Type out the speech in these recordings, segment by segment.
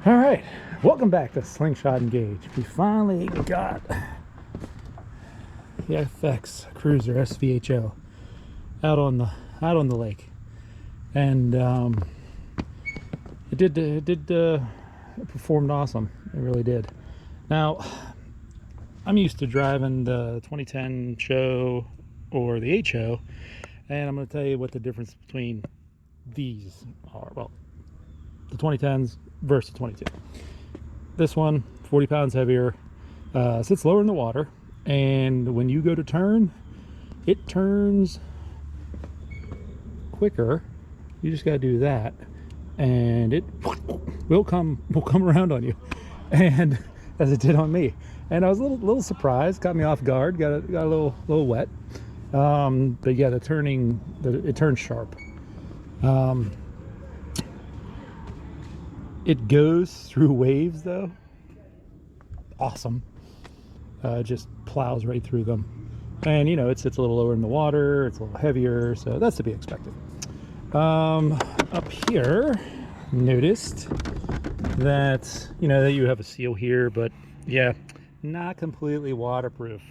All right, welcome back to Slingshot Engage. We finally got the FX Cruiser SVHO out on the lake, and it performed awesome. It really did. Now, I'm used to driving the 2010 show or the HO, and I'm going to tell you what the difference between these are. Well, the 2010s versus 22. This one, 40 pounds heavier, sits lower in the water, and when you go to turn, it turns quicker. You just got to do that, and it will come around on you, and as it did on me. And I was a little surprised, caught me off guard, got a little wet. But yeah, it turns sharp. It goes through waves though. Awesome. Just plows right through them. And you know, it sits a little lower in the water, it's a little heavier, so that's to be expected. Up here, noticed that, you know, that you have a seal here, but yeah, not completely waterproof.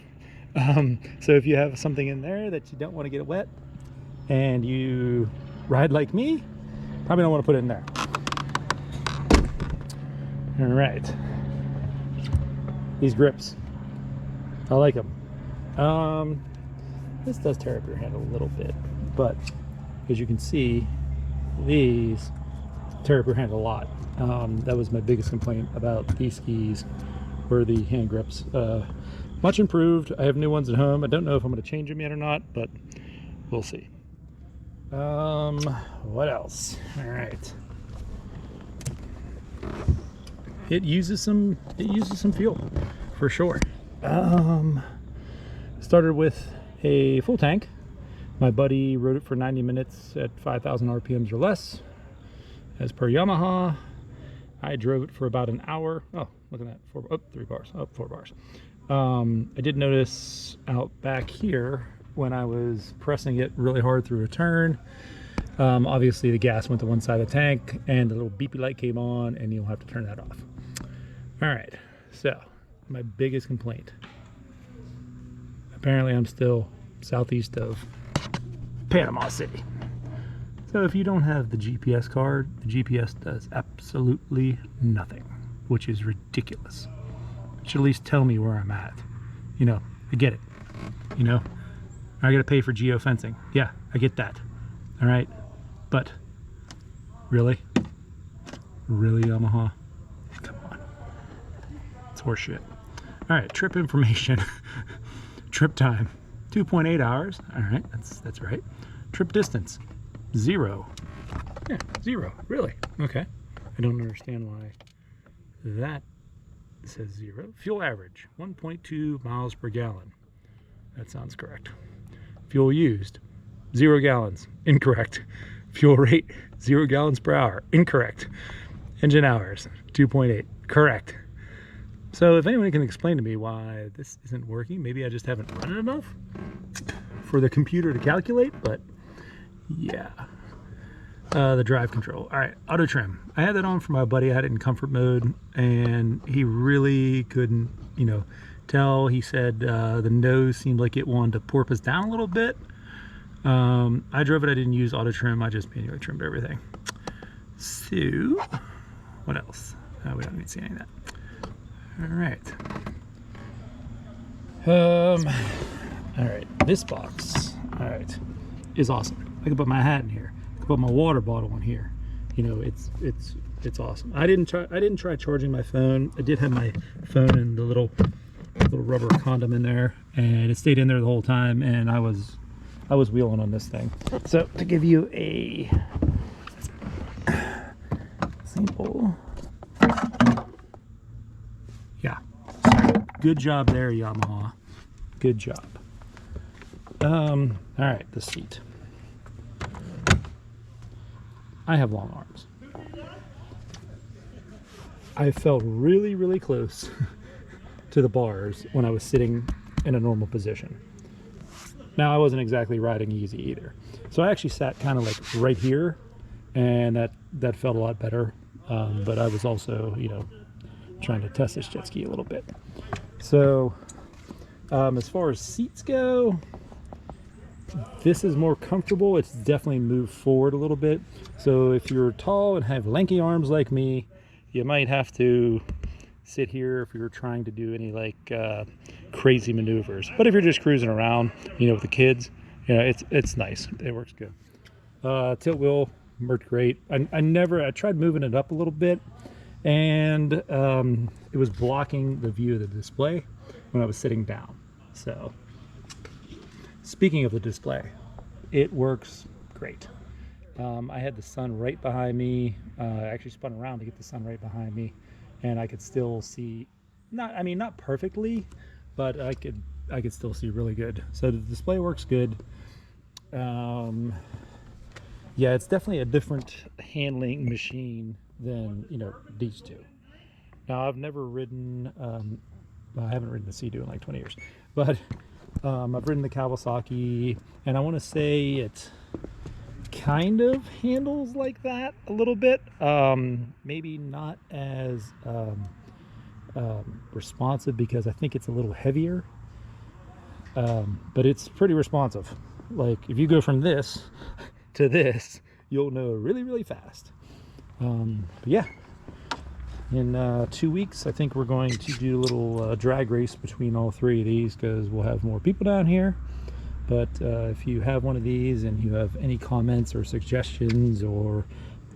So if you have something in there that you don't want to get wet and you ride like me, probably don't want to put it in there. All right, these grips, I like them. This does tear up your hand a little bit, but as you can see, these tear up your hand a lot. That was my biggest complaint about these skis, were the hand grips. Much improved. I have new ones at home. I don't know if I'm going to change them yet or not, but we'll see. What else? All right. It uses some fuel for sure. Started with a full tank. My buddy rode it for 90 minutes at 5,000 RPMs or less, as per Yamaha. I drove it for about an hour. Oh, look at that, 3 bars, 4 bars. I did notice out back here when I was pressing it really hard through a turn, obviously the gas went to one side of the tank and the little beepy light came on, and you'll have to turn that off. All right, so my biggest complaint. Apparently I'm still southeast of Panama City. So if you don't have the GPS card, the GPS does absolutely nothing, which is ridiculous. It should at least tell me where I'm at. You know, I get it. You know, I gotta pay for geofencing. Yeah, I get that. All right, but really? Really, Yamaha? Come on. It's horseshit. All right, trip information. Trip time, 2.8 hours. All right, that's right. Trip distance, 0. Yeah, 0, really? Okay. I don't understand why that says 0. Fuel average, 1.2 miles per gallon. That sounds correct. Fuel used, 0 gallons. Incorrect. Fuel rate, 0 gallons per hour. Incorrect. Engine hours, 2.8. Correct. So if anyone can explain to me why this isn't working, maybe I just haven't run it enough for the computer to calculate, but yeah. The drive control. All right, auto trim. I had that on for my buddy. I had it in comfort mode, and he really couldn't, you know, tell. He said the nose seemed like it wanted to porpoise down a little bit. I drove it. I didn't use auto trim. I just manually trimmed everything. So, what else? We don't need to see any of that. All right. All right. This box, all right, is awesome. I can put my hat in here. I can put my water bottle in here. You know, it's awesome. I didn't try charging my phone. I did have my phone in the little rubber condom in there, and it stayed in there the whole time. And I was wheeling on this thing. So to give you a sample. Yeah, good job there, Yamaha. Good job. All right, the seat. I have long arms. I felt really, really close to the bars when I was sitting in a normal position. Now, I wasn't exactly riding easy either. So I actually sat kind of like right here, and that felt a lot better. but I was also, you know, trying to test this jet ski a little bit. So as far as seats go, this is more comfortable. It's definitely moved forward a little bit. So if you're tall and have lanky arms like me, you might have to sit here if you're trying to do any like crazy maneuvers. But if you're just cruising around, you know, with the kids, you know, it's nice. It works good. Tilt wheel worked great. I tried moving it up a little bit, and it was blocking the view of the display when I was sitting down. So speaking of the display, it works great. I had the sun right behind me. I actually spun around to get the sun right behind me, and I could still see, not perfectly, but I could still see really good. So the display works good. Yeah, it's definitely a different handling machine than, you know, these two. Now, I've never ridden, well, I haven't ridden the Sea-Doo in like 20 years, but I've ridden the Kawasaki, and I want to say it kind of handles like that a little bit. Maybe not as responsive, because I think it's a little heavier, but it's pretty responsive. Like if you go from this to this, you'll know really, really fast. But yeah, in 2 weeks, I think we're going to do a little drag race between all three of these, because we'll have more people down here. But if you have one of these and you have any comments or suggestions or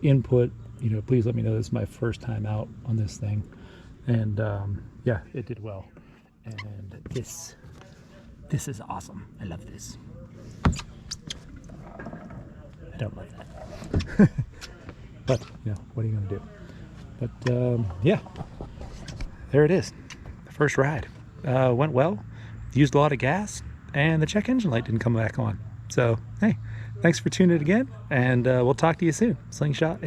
input, you know, please let me know. This is my first time out on this thing, and yeah, it did well. And this is awesome. I love this. I don't like that. But, you know, what are you going to do? But, yeah, there it is. The first ride. Went well. Used a lot of gas, and the check engine light didn't come back on. So, hey, thanks for tuning in again, and we'll talk to you soon. Slingshot.